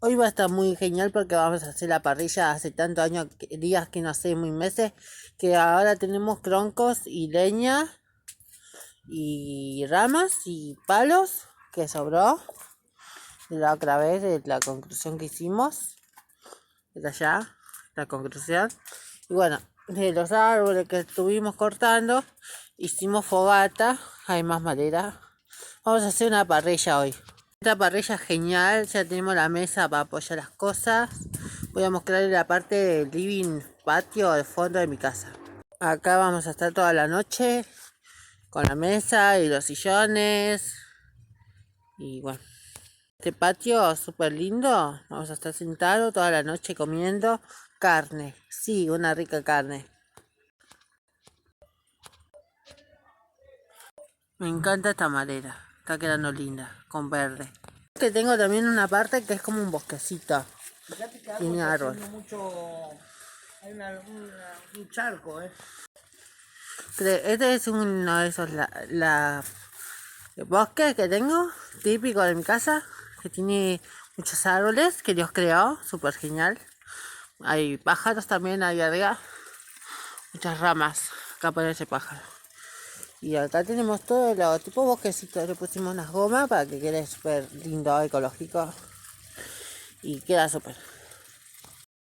Hoy va a estar muy genial porque vamos a hacer la parrilla hace tantos años, días que no hacemos y meses, que ahora tenemos troncos y leña y ramas y palos que sobró de la otra vez de la conclusión que hicimos, de allá, la conclusión. Y bueno, de los árboles que estuvimos cortando, hicimos fogata, hay más madera. Vamos a hacer una parrilla hoy. Esta parrilla genial, ya tenemos la mesa para apoyar las cosas. Voy a mostrarles la parte del living patio al fondo de mi casa. Acá vamos a estar toda la noche con la mesa y los sillones. Y bueno, este patio súper lindo. Vamos a estar sentados toda la noche comiendo carne. Sí, una rica carne. Me encanta esta madera. Está quedando linda, con verde. Que tengo también una parte que es como un bosquecito. Fíjate que Tiene árbol. mucho. Hay un charco, Este es uno de esos bosques que tengo, típico de mi casa, que tiene muchos árboles que Dios creó, súper genial. Hay pájaros también ahí arriba, muchas ramas, acá parece pájaro. Y acá tenemos todo lo tipo bosquecito, le pusimos unas gomas para que quede súper lindo, ecológico. Y queda súper.